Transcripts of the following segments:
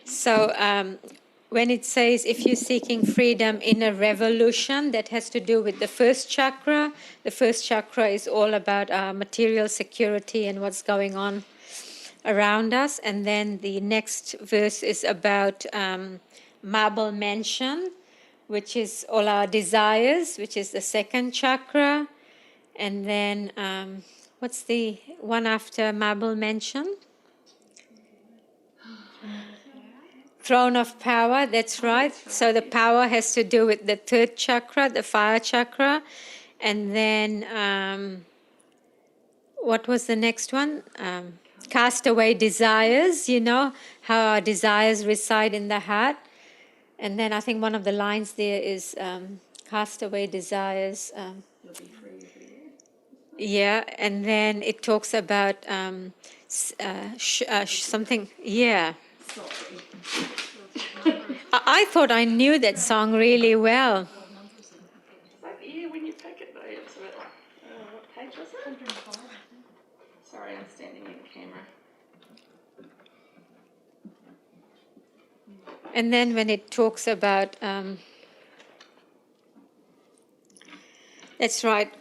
So when it says if you're seeking freedom in a revolution, that has to do with the first chakra. The first chakra is all about our material security and what's going on around us. And then the next verse is about marble mansion, which is all our desires, which is the second chakra. And then what's the one after marble mansion? Throne of power, that's right. So the power has to do with the third chakra, the fire chakra. And then what was the next one? Cast away desires, you know, how our desires reside in the heart. And then I think one of the lines there is cast away desires. You'll be free for you. Yeah, and then it talks about something, yeah. Sorry. I thought I knew that song really well. Like, yeah, when you pick it though, it's a bit like, what page was it? 105. Sorry, I'm standing in the camera. And then when it talks about, that's right,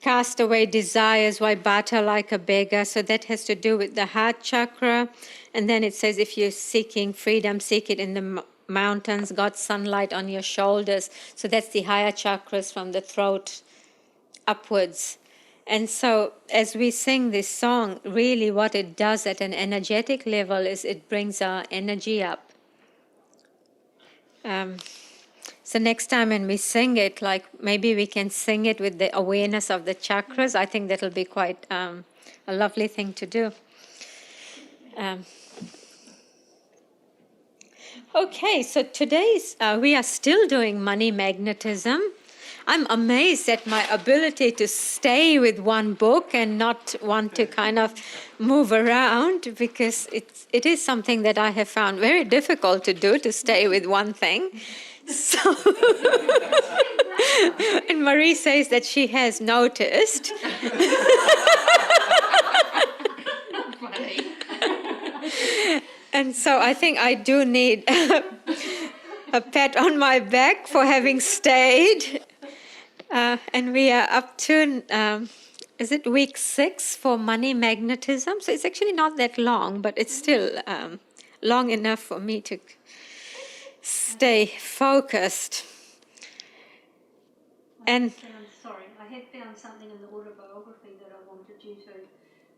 cast away desires, why barter like a beggar? So that has to do with the heart chakra. And then it says if you're seeking freedom, seek it in the mountains, God's sunlight on your shoulders. So that's the higher chakras from the throat upwards. And so as we sing this song, really what it does at an energetic level is it brings our energy up. So next time when we sing it, like maybe we can sing it with the awareness of the chakras. I think that'll be quite a lovely thing to do. Okay, so today's, we are still doing money magnetism. I'm amazed at my ability to stay with one book and not want to kind of move around, because it is something that I have found very difficult to do, to stay with one thing. So, and Marie says that she has noticed. And so I think I do need a pat on my back for having stayed. And we are up to, is it week 6 for money magnetism? So it's actually not that long, but it's still long enough for me to stay focused. And sorry, I had found something in the autobiography that I wanted you to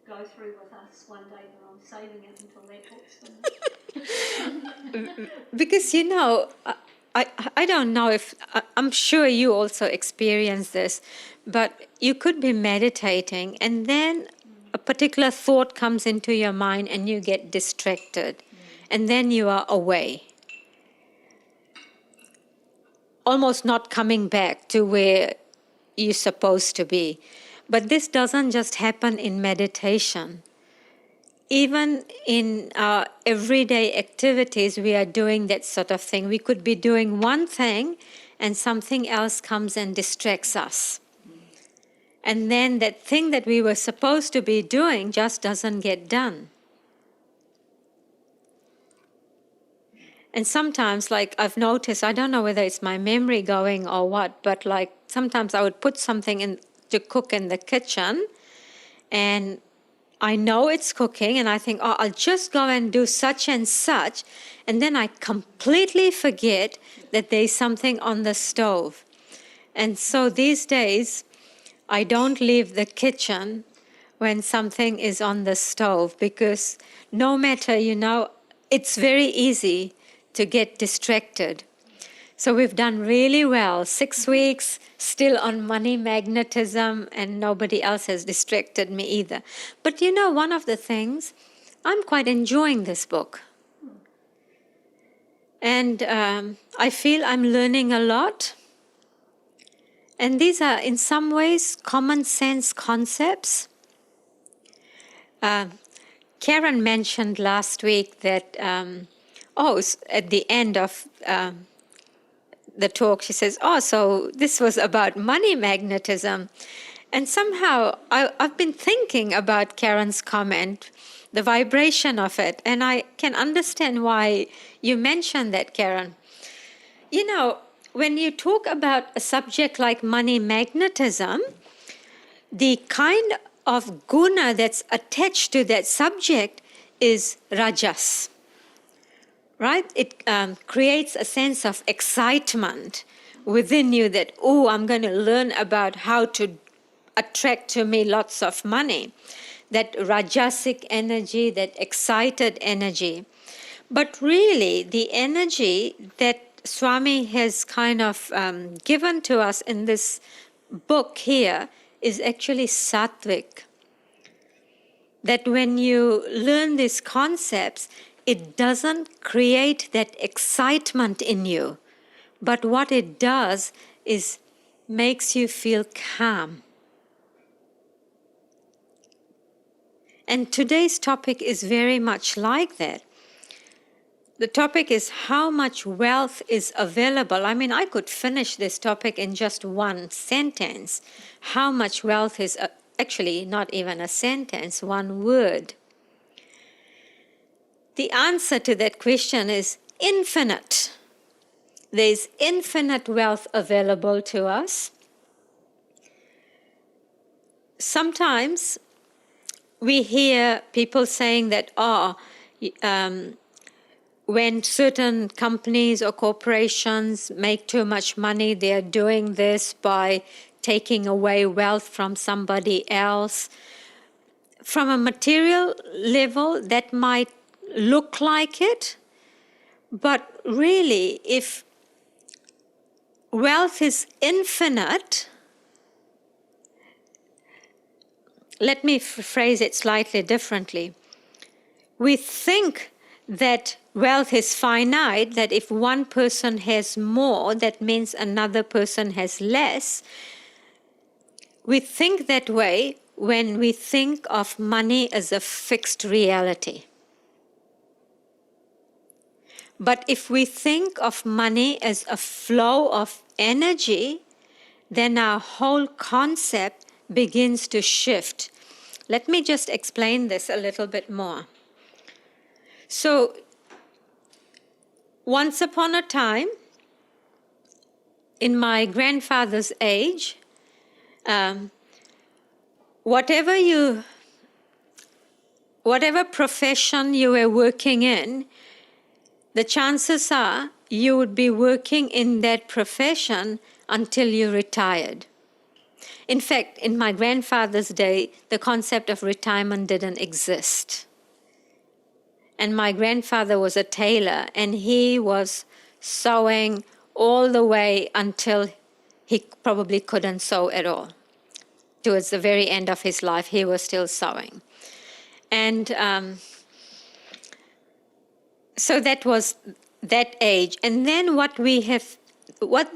go through with us one day, but I'm saving it until that book's finished. because, you know, I don't know if, I'm sure you also experience this, but you could be meditating and then a particular thought comes into your mind and you get distracted and then you are away. Almost not coming back to where you're supposed to be. But this doesn't just happen in meditation. Even in our everyday activities, we are doing that sort of thing. We could be doing one thing and something else comes and distracts us. And then that thing that we were supposed to be doing just doesn't get done. And sometimes, like I've noticed, I don't know whether it's my memory going or what, but like sometimes I would put something in to cook in the kitchen and I know it's cooking and I think, oh, I'll just go and do such and such. And then I completely forget that there's something on the stove. And so these days, I don't leave the kitchen when something is on the stove because no matter, you know, it's very easy to get distracted. So we've done really well. 6 weeks, still on money magnetism, and nobody else has distracted me either. But you know, one of the things, I'm quite enjoying this book. And I feel I'm learning a lot. And these are, in some ways, common sense concepts. Karen mentioned last week that at the end of the talk, she says, oh, so this was about money magnetism. And somehow I've been thinking about Karen's comment the vibration of it. And I can understand why you mentioned that, Karen. You know, when you talk about a subject like money magnetism, the kind of guna that's attached to that subject is rajas, right? It creates a sense of excitement within you that, oh, I'm going to learn about how to attract to me lots of money. That rajasic energy, that excited energy. But really, the energy that Swami has kind of given to us in this book here is actually sattvic. That when you learn these concepts, it doesn't create that excitement in you, but what it does is makes you feel calm. And today's topic is very much like that. The topic is how much wealth is available. I mean, I could finish this topic in just one sentence. How much wealth is, actually not even a sentence, one word. The answer to that question is infinite. There's infinite wealth available to us. Sometimes we hear people saying that, when certain companies or corporations make too much money, they're doing this by taking away wealth from somebody else. From a material level, that might look like it, but really, if wealth is infinite, let me phrase it slightly differently. We think that wealth is finite, that if one person has more, that means another person has less. We think that way when we think of money as a fixed reality. But if we think of money as a flow of energy, then our whole concept begins to shift. Let me just explain this a little bit more. So, once upon a time, in my grandfather's age, whatever profession you were working in, the chances are you would be working in that profession until you retired. In fact, in my grandfather's day, the concept of retirement didn't exist. And my grandfather was a tailor, and he was sewing all the way until he probably couldn't sew at all. Towards the very end of his life, he was still sewing. And so that was that age. And then what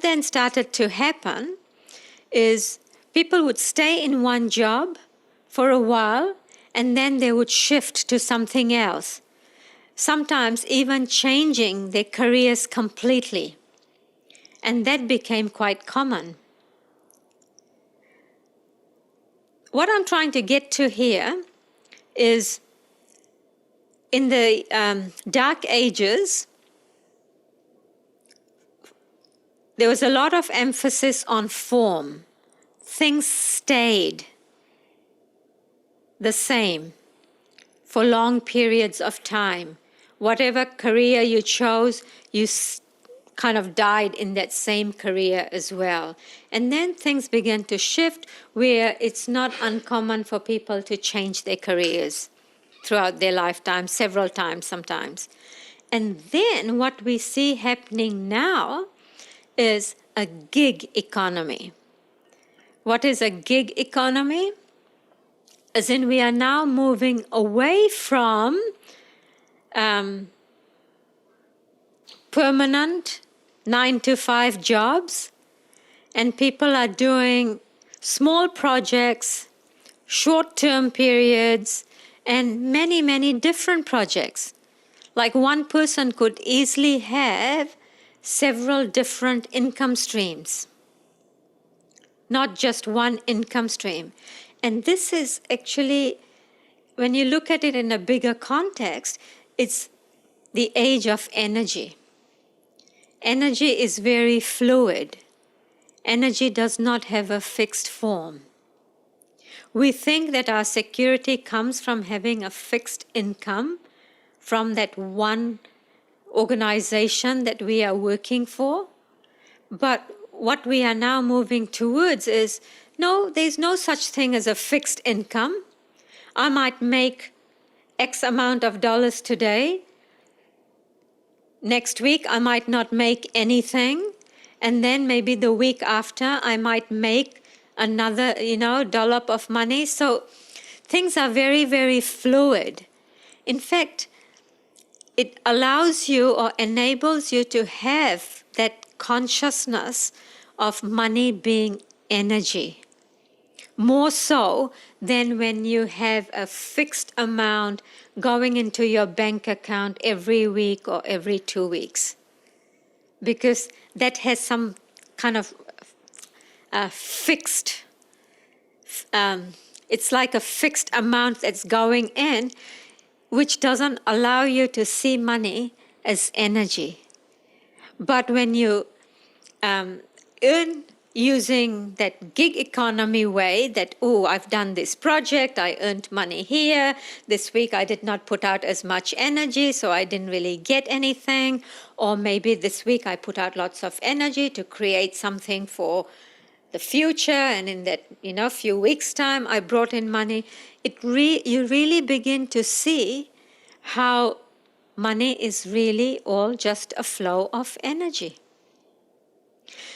then started to happen is people would stay in one job for a while, and then they would shift to something else. Sometimes even changing their careers completely. And that became quite common. What I'm trying to get to here is in the Dark Ages, there was a lot of emphasis on form. Things stayed the same for long periods of time. Whatever career you chose, you kind of died in that same career as well. And then things began to shift where it's not uncommon for people to change their careers throughout their lifetime, several times sometimes. And then what we see happening now is a gig economy. What is a gig economy? As in, we are now moving away from permanent 9-to-5 jobs, and people are doing small projects, short-term periods, and many, many different projects. Like one person could easily have several different income streams, not just one income stream. And this is actually when you look at it in a bigger context, it's the age of energy. Energy is very fluid. Energy does not have a fixed form. We think that our security comes from having a fixed income from that one organization that we are working for. But what we are now moving towards is, no, there's no such thing as a fixed income. I might make X amount of dollars today. Next week, I might not make anything. And then maybe the week after, I might make another, dollop of money. So things are very, very fluid. In fact, it allows you or enables you to have that consciousness of money being energy. More so than when you have a fixed amount going into your bank account every week or every 2 weeks. Because that has some kind of fixed, it's like a fixed amount that's going in, which doesn't allow you to see money as energy. But when you earn using that gig economy way, that, oh, I've done this project, I earned money here, this week I did not put out as much energy, so I didn't really get anything, or maybe this week I put out lots of energy to create something for the future, and in that few weeks' time I brought in money. You really begin to see how money is really all just a flow of energy.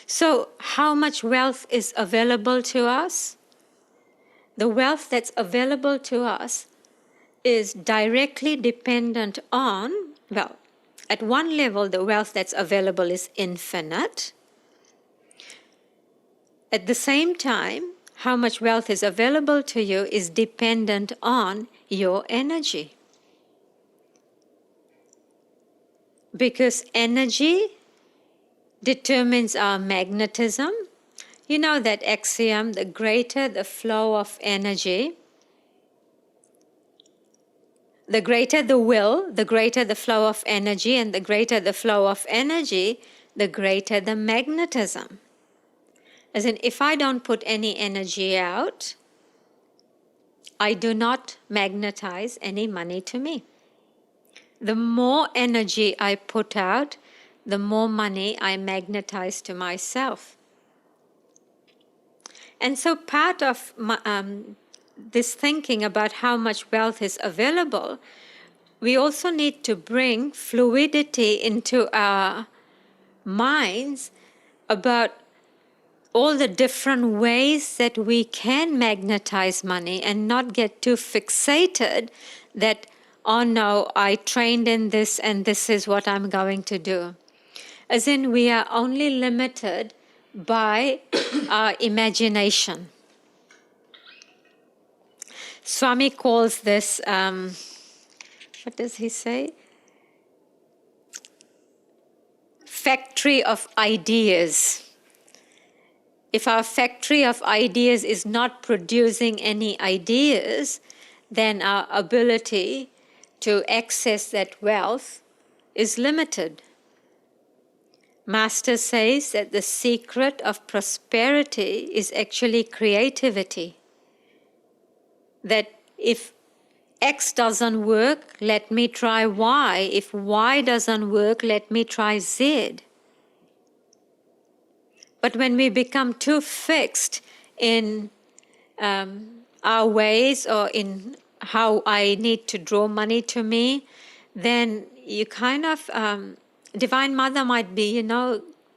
So how much wealth is available to us? The wealth that's available to us is directly dependent on, well, at one level, the wealth that's available is infinite. At the same time, how much wealth is available to you is dependent on your energy. Because energy determines our magnetism. You know that axiom, the greater the flow of energy, the greater the will, the greater the flow of energy, and the greater the flow of energy, the greater the magnetism. As in, if I don't put any energy out, I do not magnetize any money to me. The more energy I put out, the more money I magnetize to myself. And so part of this thinking about how much wealth is available, we also need to bring fluidity into our minds about all the different ways that we can magnetize money and not get too fixated that, oh no, I trained in this and this is what I'm going to do. As in, we are only limited by our imagination. Swami calls this, what does he say? Factory of ideas. If our factory of ideas is not producing any ideas, then our ability to access that wealth is limited. Master says that the secret of prosperity is actually creativity. That if X doesn't work, let me try Y. If Y doesn't work, let me try Z. But when we become too fixed in our ways or in how I need to draw money to me, then you kind of, Divine Mother might be,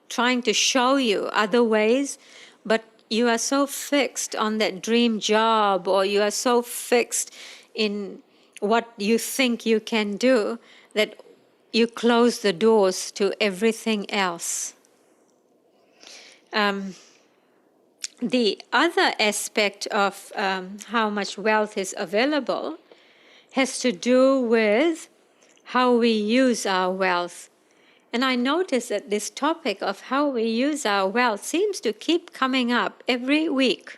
trying to show you other ways, but you are so fixed on that dream job, or you are so fixed in what you think you can do, that you close the doors to everything else. The other aspect of how much wealth is available has to do with how we use our wealth. And I notice that this topic of how we use our wealth seems to keep coming up every week.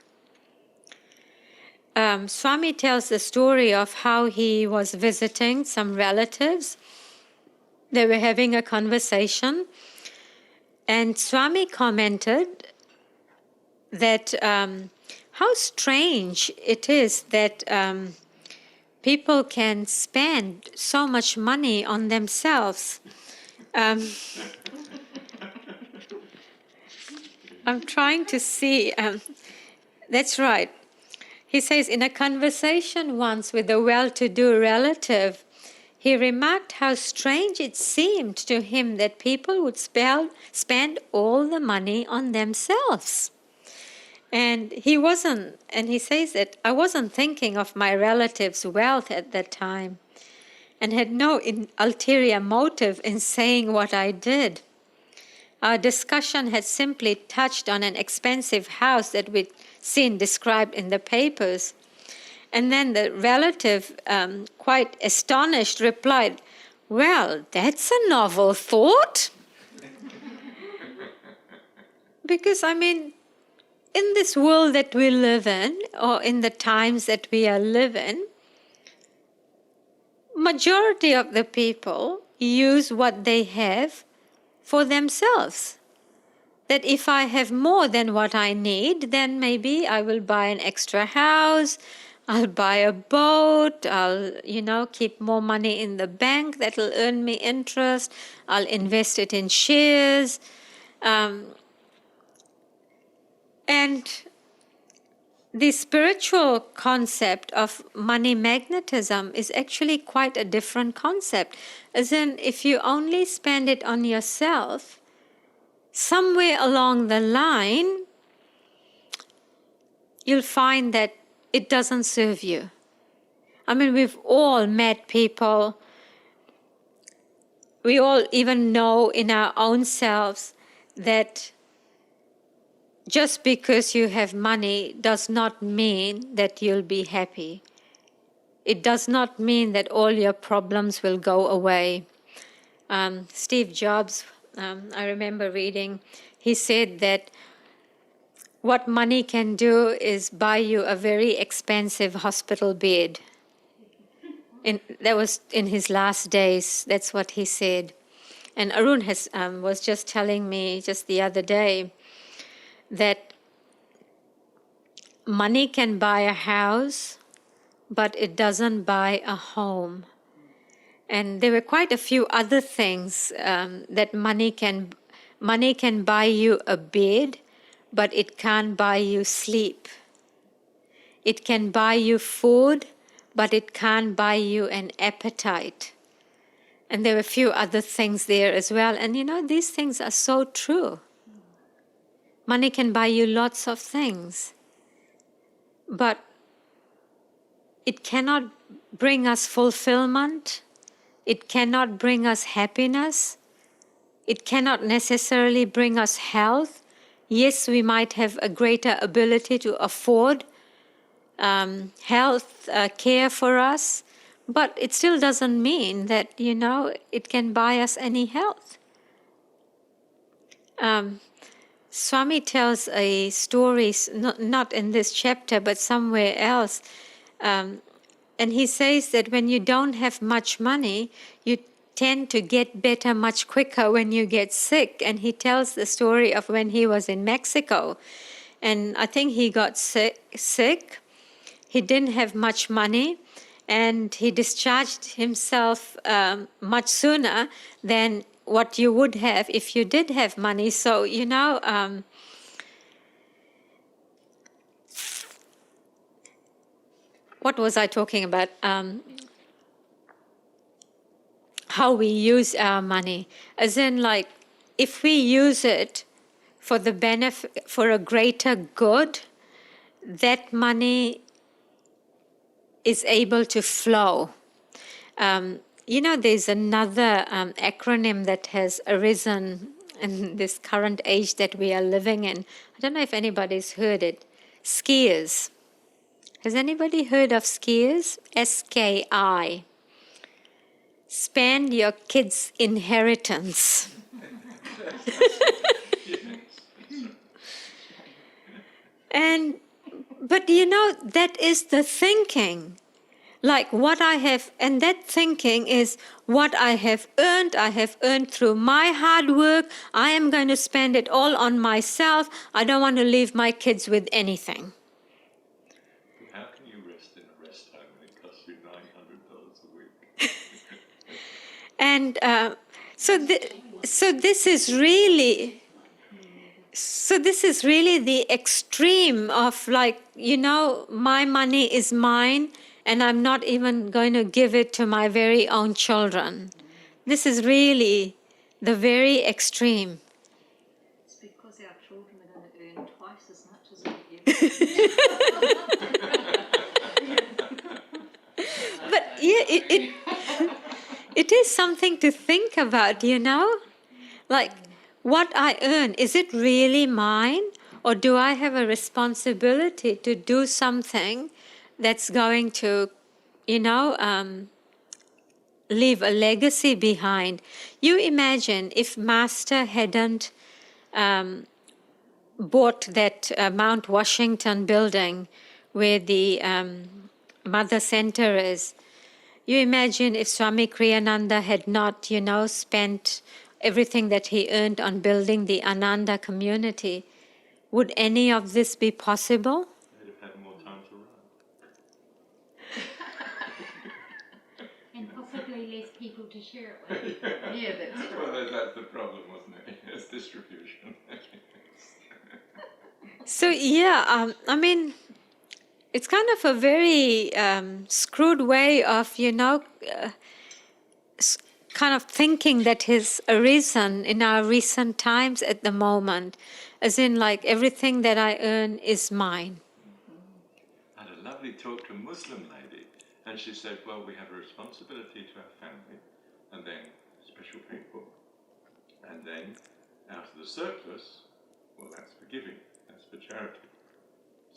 Swami tells the story of how he was visiting some relatives. They were having a conversation, and Swami commented that how strange it is that people can spend so much money on themselves. I'm trying to see. That's right. He says, in a conversation once with a well-to-do relative, he remarked how strange it seemed to him that people would spend all the money on themselves. And he says that I wasn't thinking of my relative's wealth at that time and had no ulterior motive in saying what I did. Our discussion had simply touched on an expensive house that we'd seen described in the papers. And then the relative, quite astonished, replied, "Well, that's a novel thought." Because, I mean, in this world that we live in, or in the times that we are living, majority of the people use what they have for themselves. That if I have more than what I need, then maybe I will buy an extra house, I'll buy a boat, I'll, keep more money in the bank that will earn me interest, I'll invest it in shares. And the spiritual concept of money magnetism is actually quite a different concept. As in, if you only spend it on yourself, somewhere along the line, you'll find that it doesn't serve you. I mean, we've all met people, we all even know in our own selves that just because you have money does not mean that you'll be happy. It does not mean that all your problems will go away. Steve Jobs, I remember reading, he said that what money can do is buy you a very expensive hospital bed. That was in his last days. That's what he said. And Arun was just telling me just the other day that money can buy a house, but it doesn't buy a home. And there were quite a few other things that money can buy you a bed, but it can't buy you sleep. It can buy you food, but it can't buy you an appetite. And there were a few other things there as well. And these things are so true. Money can buy you lots of things, but it cannot bring us fulfillment. It cannot bring us happiness. It cannot necessarily bring us health. Yes, we might have a greater ability to afford health care for us, but it still doesn't mean that, it can buy us any health. Swami tells a story, not in this chapter, but somewhere else. And he says that when you don't have much money, you tend to get better much quicker when you get sick. And he tells the story of when he was in Mexico. And I think he got sick. He didn't have much money. And he discharged himself much sooner than what you would have if you did have money. So, what was I talking about? How we use our money. As in, like, if we use it for the benefit, for a greater good, that money is able to flow. There's another acronym that has arisen in this current age that we are living in. I don't know if anybody's heard it. Skiers. Has anybody heard of skiers? SKI. Spend your kids' inheritance. And But that is the thinking. Like what I have, and that thinking is what I have earned through my hard work. I am going to spend it all on myself. I don't want to leave my kids with anything. How can you rest in a rest home when it costs you $900 a week? And so this is really the extreme of like, my money is mine and I'm not even going to give it to my very own children. This is really the very extreme. It's because our children are going to earn twice as much as we give. But yeah, it is something to think about, Like, what I earn, is it really mine? Or do I have a responsibility to do something that's going to, leave a legacy behind? You imagine if Master hadn't bought that Mount Washington building where the Mother Center is. You imagine if Swami Kriyananda had not, spent everything that he earned on building the Ananda community, would any of this be possible? They'd have had more time to run. And possibly less people to share it with. Yeah, that's Well, that's the problem, wasn't it? It's distribution. So, yeah, I mean, it's kind of a very screwed way of, kind of thinking that has arisen in our recent times at the moment, as in like everything that I earn is mine. I had a lovely talk to a Muslim lady, and she said, well, we have a responsibility to our family, and then special people, and then out of the surplus, well, that's for giving, that's for charity.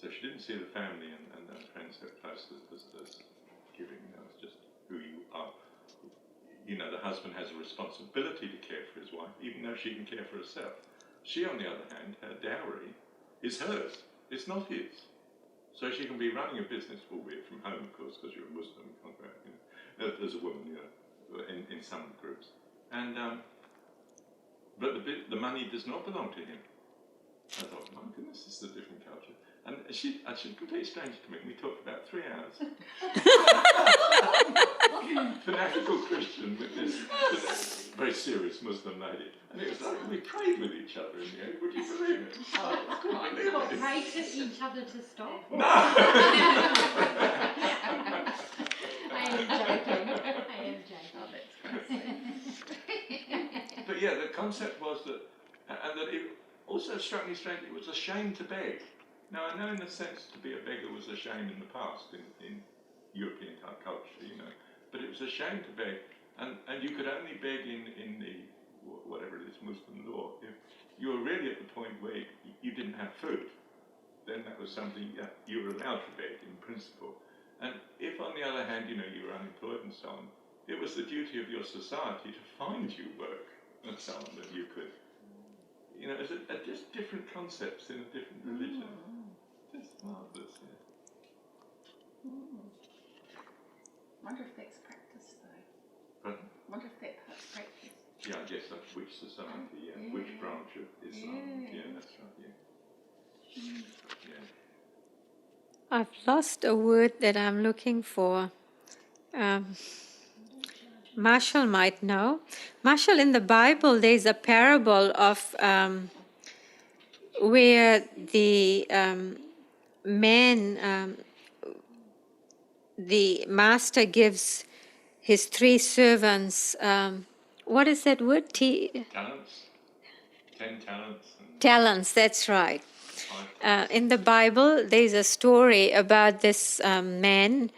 So she didn't see the family and friends so close as giving, it's just who you are. The husband has a responsibility to care for his wife, even though she can care for herself. She, on the other hand, her dowry is hers, it's not his. So she can be running a business, albeit from home, of course, because you're a Muslim, you can't go out, as a woman, in some groups. And but the money does not belong to him. I thought, my goodness, this is a different culture. And she's a complete stranger to me. We talked about 3 hours. Fanatical Christian with this very serious Muslim lady. And it was like we prayed with each other in the end. Would you believe it? I couldn't believe What, it. pray to each other to stop? No! I am joking. But yeah, the concept was that, and that it also struck me strangely, it was a shame to beg. Now, I know in a sense to be a beggar was a shame in the past, in European type culture, but it was a shame to beg, and you could only beg in the, whatever it is, Muslim law, if you were really at the point where you didn't have food. Then that was something you were allowed to beg in principle. And if, on the other hand, you were unemployed and so on, it was the duty of your society to find you work and so on that you could. It's just different concepts in a different religion. Just marvellous, yeah. wonder if that's practice though. Pardon? Wonder if that part's practice. Yeah, I guess that's which society, yeah. Which branch of Islam, that's right, yeah. I've lost a word that I'm looking for. Marshall might know. Marshall, in the Bible, there's a parable of where the the master gives his 3 servants, what is that word? Talents? 10 talents. Talents, that's right. 5 talents. In the Bible, there's a story about this man.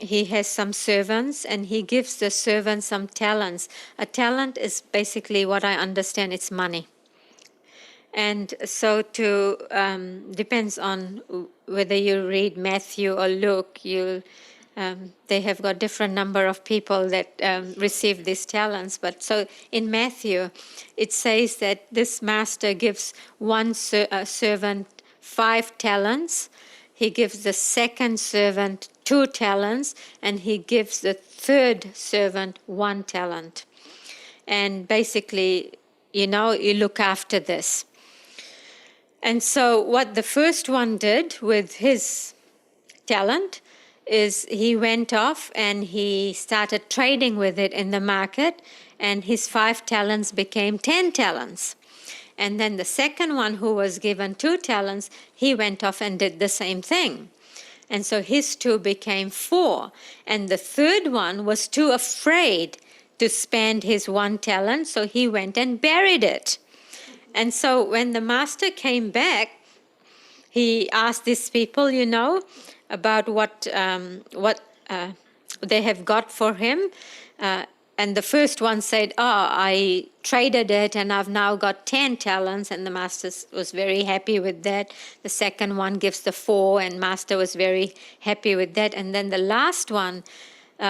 He has some servants, and he gives the servants some talents. A talent is basically what I understand, it's money. And so depends on whether you read Matthew or Luke, they have got different number of people that receive these talents. But so in Matthew, it says that this master gives one servant 5 talents. He gives the second servant 2 talents, and he gives the third servant 1 talent. And basically, you look after this. And so what the first one did with his talent is he went off and he started trading with it in the market, and his 5 talents became 10 talents. And then the second one, who was given 2 talents, he went off and did the same thing. And so his 2 became 4. And the third one was too afraid to spend his 1 talent, so he went and buried it. And so when the master came back, he asked these people, about what they have got for him. And the first one said, I traded it and I've now got 10 talents. And the master was very happy with that. The second one gives the 4, and master was very happy with that. And then the last one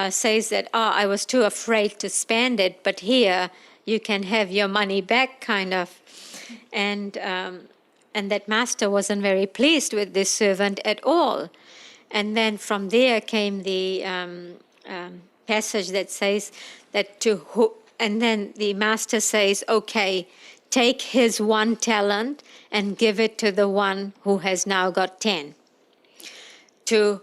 says that, I was too afraid to spend it, but here you can have your money back, kind of. And that master wasn't very pleased with this servant at all. And then from there came the passage that says that and then the master says, okay, take his 1 talent and give it to the one who has now got 10. To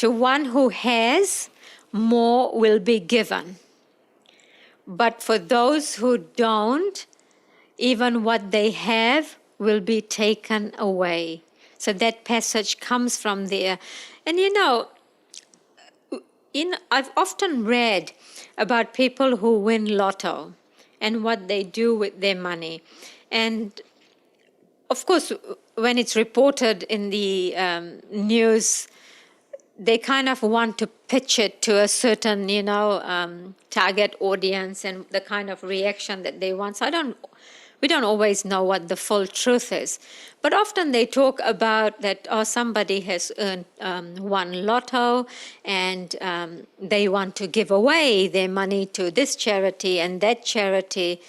one who has, more will be given. But for those who don't, even what they have will be taken away. So that passage comes from there. And I've often read about people who win lotto and what they do with their money. And of course, when it's reported in the news, they kind of want to pitch it to a certain, target audience and the kind of reaction that they want. So we don't always know what the full truth is. But often they talk about that, somebody has won lotto and they want to give away their money to this charity and that charity.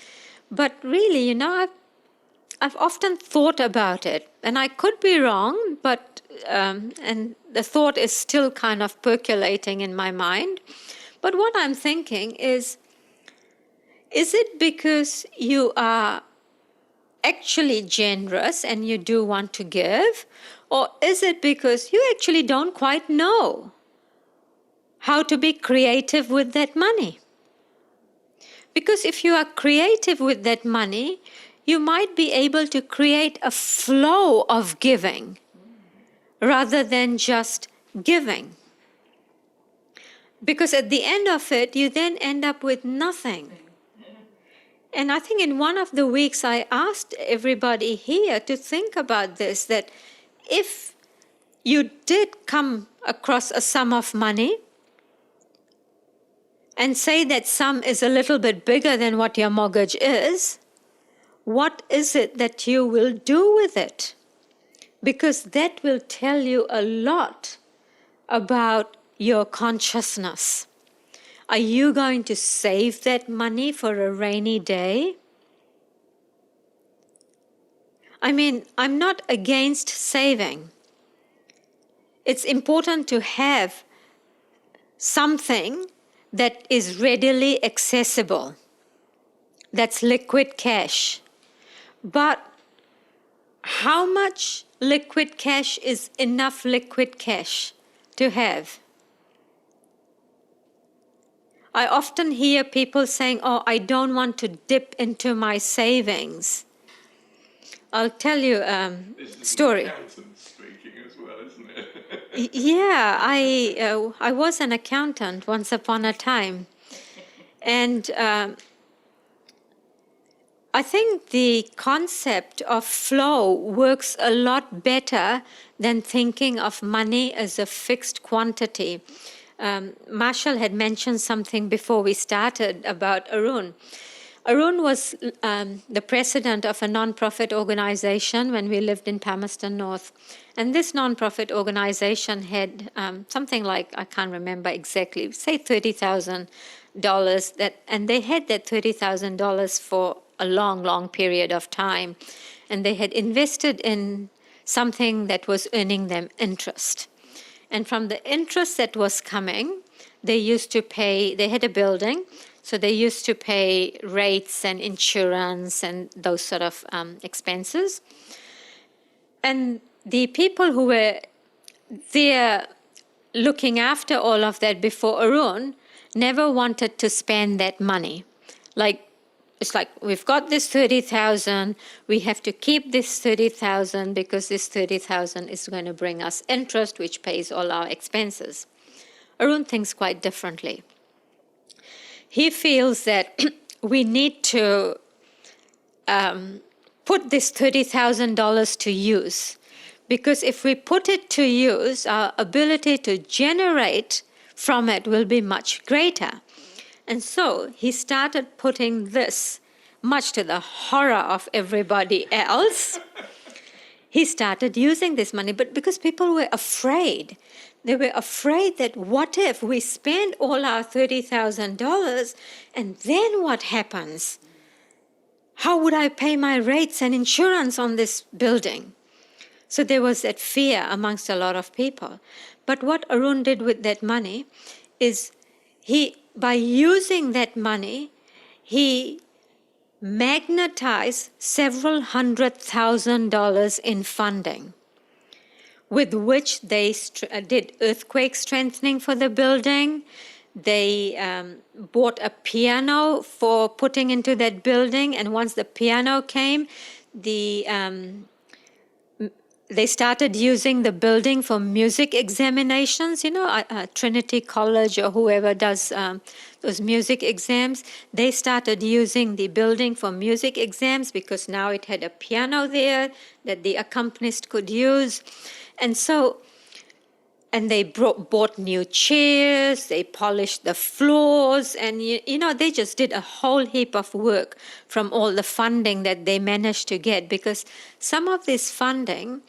But really, I've often thought about it, and I could be wrong, but and the thought is still kind of percolating in my mind. But what I'm thinking is it because you are actually generous and you do want to give, or is it because you actually don't quite know how to be creative with that money? Because if you are creative with that money, you might be able to create a flow of giving rather than just giving. Because at the end of it, you then end up with nothing. And I think in one of the weeks I asked everybody here to think about this, that if you did come across a sum of money and say that sum is a little bit bigger than what your mortgage is, what is it that you will do with it? Because that will tell you a lot about your consciousness. Are you going to save that money for a rainy day? I mean, I'm not against saving. It's important to have something that is readily accessible. That's liquid cash. But how much liquid cash is enough liquid cash to have? I often hear people saying, I don't want to dip into my savings. I'll tell you a story. This is an accountant speaking as well, isn't it? Yeah, I was an accountant once upon a time. And I think the concept of flow works a lot better than thinking of money as a fixed quantity. Marshall had mentioned something before we started about Arun. Arun was the president of a non-profit organization when we lived in Palmerston North. And this non-profit organization had something like, I can't remember exactly, say $30,000. And they had that $30,000 for a long, long period of time. and they had invested in something that was earning them interest. And from the interest that was coming, they used to pay, they had a building, so they used to pay rates and insurance and those sort of expenses. And the people who were there looking after all of that before Arun never wanted to spend that money. Like, it's like, we've got this 30,000, we have to keep this 30,000 because this 30,000 is going to bring us interest, which pays all our expenses. Arun thinks quite differently. He feels that we need to put this $30,000 to use, because if we put it to use, our ability to generate from it will be much greater. And so he started putting this, much to the horror of everybody else, he started using this money. But because people were afraid, they were afraid that what if we spend all our $30,000 and then what happens? How would I pay my rates and insurance on this building? So there was that fear amongst a lot of people. But what Arun did with that money is by using that money, he magnetized several $100,000 in funding, with which they did earthquake strengthening for the building. They bought a piano for putting into that building, and once the piano came, they started using the building for music examinations. Trinity College or whoever does those music exams, they started using the building for music exams because now it had a piano there that the accompanist could use. And they bought new chairs, they polished the floors, and they just did a whole heap of work from all the funding that they managed to get, because some of this funding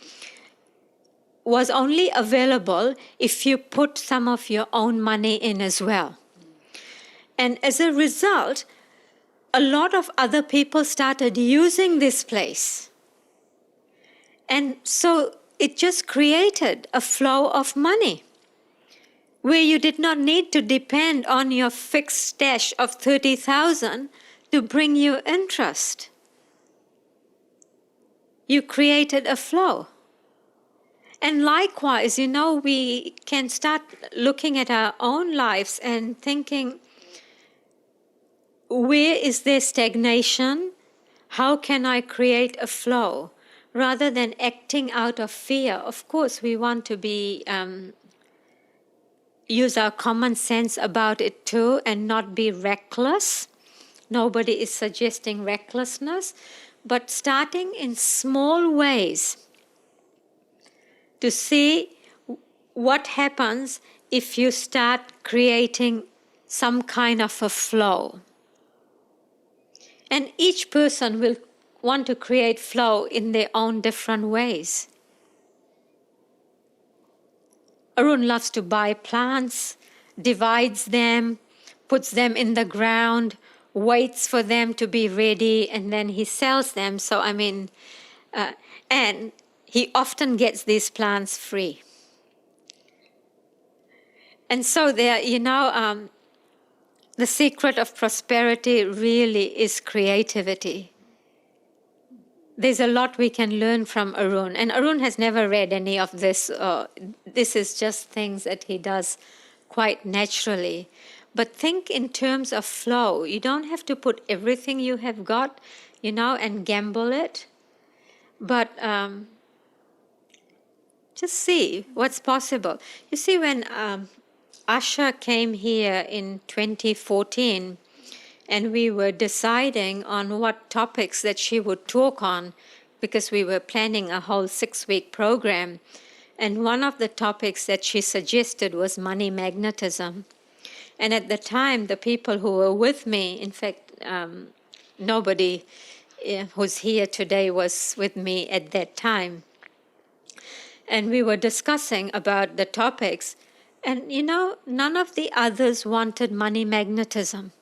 was only available if you put some of your own money in as well. And as a result, a lot of other people started using this place. And so it just created a flow of money where you did not need to depend on your fixed stash of 30,000 to bring you interest. You created a flow. And likewise, we can start looking at our own lives and thinking, where is there stagnation? How can I create a flow? Rather than acting out of fear. Of course, we want to use our common sense about it too and not be reckless. Nobody is suggesting recklessness, but starting in small ways to see what happens if you start creating some kind of a flow. And each person will want to create flow in their own different ways. Arun loves to buy plants, divides them, puts them in the ground, waits for them to be ready, and then he sells them. So, and he often gets these plants free. And so there, the secret of prosperity really is creativity. There's a lot we can learn from Arun. And Arun has never read any of this. This is just things that he does quite naturally. But think in terms of flow. You don't have to put everything you have got, and gamble it. But just see what's possible. You see, when Asha came here in 2014, and we were deciding on what topics that she would talk on, because we were planning a whole 6-week program. And one of the topics that she suggested was money magnetism. And at the time, the people who were with me, in fact, nobody who's here today was with me at that time. And we were discussing about the topics. And, none of the others wanted money magnetism.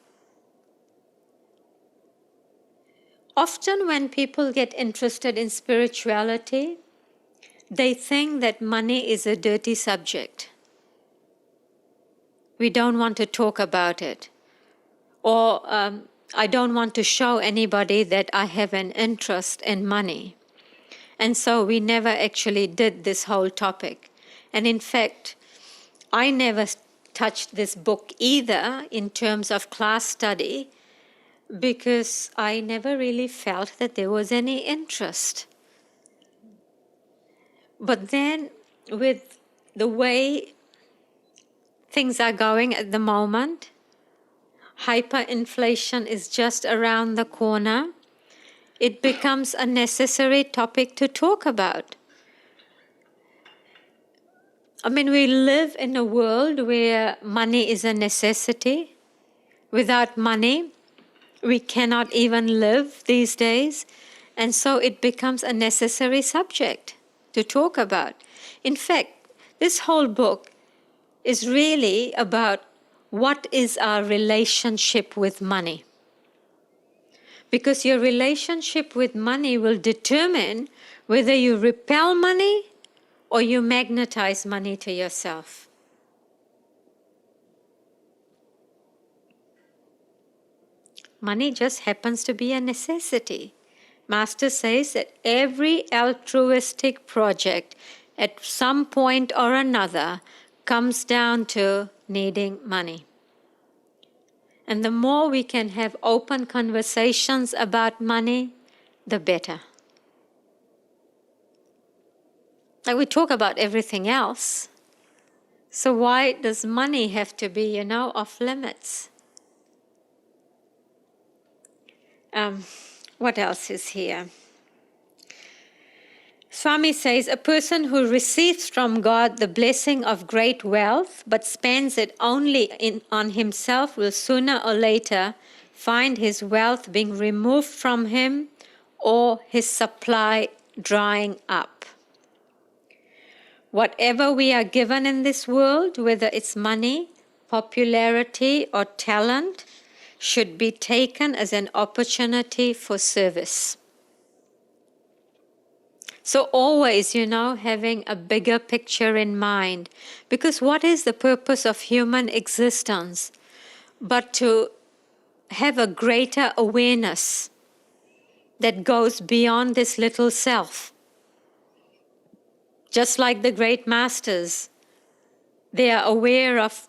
Often when people get interested in spirituality, they think that money is a dirty subject. We don't want to talk about it. Or I don't want to show anybody that I have an interest in money. And so we never actually did this whole topic. And in fact, I never touched this book either in terms of class study, because I never really felt that there was any interest. But then, with the way things are going at the moment, hyperinflation is just around the corner, it becomes a necessary topic to talk about. I mean, we live in a world where money is a necessity. Without money, we cannot even live these days. And so it becomes a necessary subject to talk about. In fact, this whole book is really about what is our relationship with money. Because your relationship with money will determine whether you repel money or you magnetize money to yourself. Money just happens to be a necessity. Master says that every altruistic project at some point or another comes down to needing money. And the more we can have open conversations about money, the better. Like, we talk about everything else. So why does money have to be, off limits? What else is here? Swami says, a person who receives from God the blessing of great wealth but spends it only on himself will sooner or later find his wealth being removed from him or his supply drying up. Whatever we are given in this world, whether it's money, popularity, or talent, should be taken as an opportunity for service. So always, having a bigger picture in mind. Because what is the purpose of human existence but to have a greater awareness that goes beyond this little self? Just like the great masters, they are aware of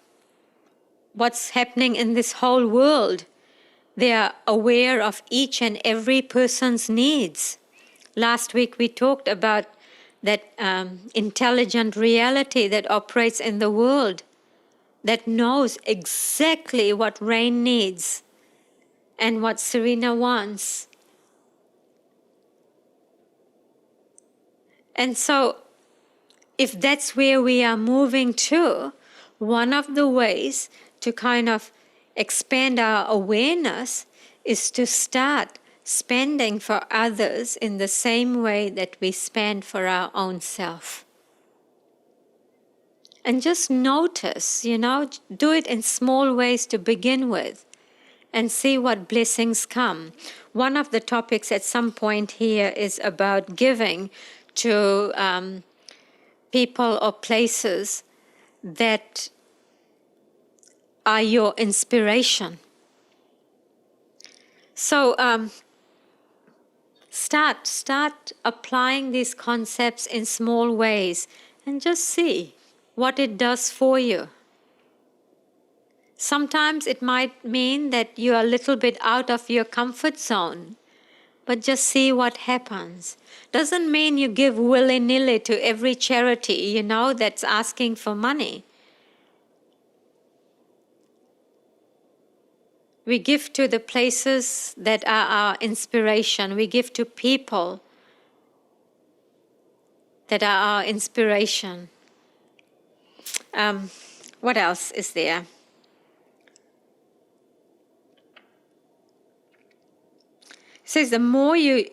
what's happening in this whole world. They are aware of each and every person's needs. Last week we talked about that intelligent reality that operates in the world, that knows exactly what Rain needs and what Serena wants. And so, if that's where we are moving to, one of the ways to kind of expand our awareness is to start spending for others in the same way that we spend for our own self. And just notice, do it in small ways to begin with and see what blessings come. One of the topics at some point here is about giving to people or places that are your inspiration. So start applying these concepts in small ways and just see what it does for you. Sometimes it might mean that you are a little bit out of your comfort zone, but just see what happens. Doesn't mean you give willy-nilly to every charity, that's asking for money. We give to the places that are our inspiration. We give to people that are our inspiration. What else is there? It says the more you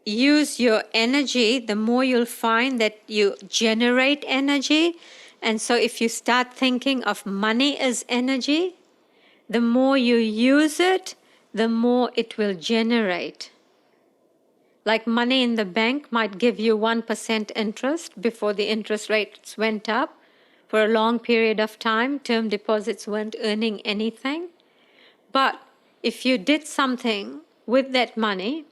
use your energy, the more you'll find that you generate energy. And so if you start thinking of money as energy, the more you use it, the more it will generate. Like money in the bank might give you 1% interest before the interest rates went up. For a long period of time, term deposits weren't earning anything. But if you did something with that money,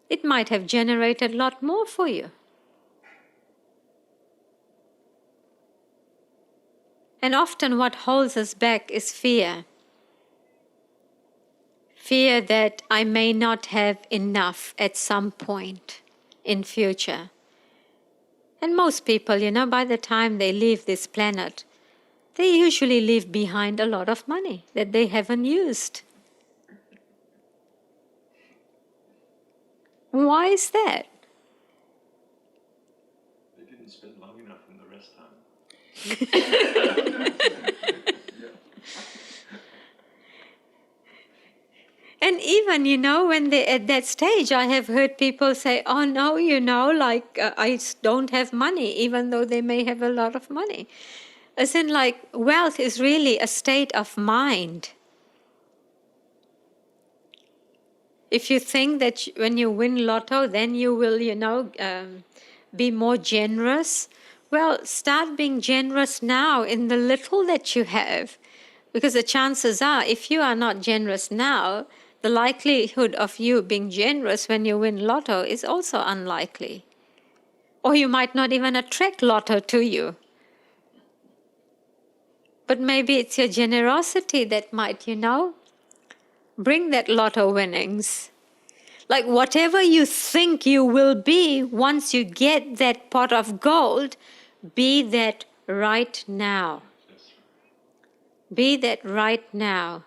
it might have generated a lot more for you. And often what holds us back is fear. Fear that I may not have enough at some point in future. And most people, by the time they leave this planet, they usually leave behind a lot of money that they haven't used. Why is that? They didn't spend long enough in the rest time. And even, when they're at that stage, I have heard people say, oh no, I don't have money, even though they may have a lot of money. As in, wealth is really a state of mind. If you think that when you win lotto, then you will, be more generous, well, start being generous now in the little that you have. Because the chances are, if you are not generous now, the likelihood of you being generous when you win lotto is also unlikely. Or you might not even attract lotto to you. But maybe it's your generosity that might, bring that lotto winnings. Like whatever you think you will be once you get that pot of gold, be that right now. Be that right now.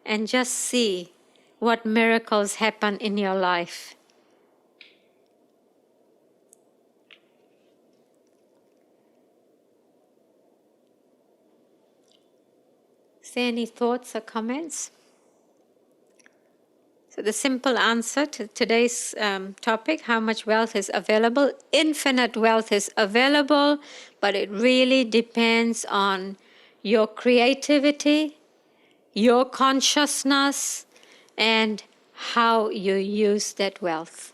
And just see what miracles happen in your life. Is there any thoughts or comments? So the simple answer to today's topic, how much wealth is available? Infinite wealth is available, but it really depends on your creativity, your consciousness, and how you use that wealth.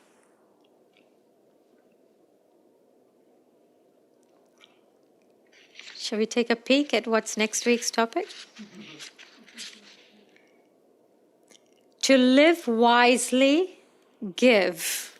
Shall we take a peek at what's next week's topic? To live wisely, give.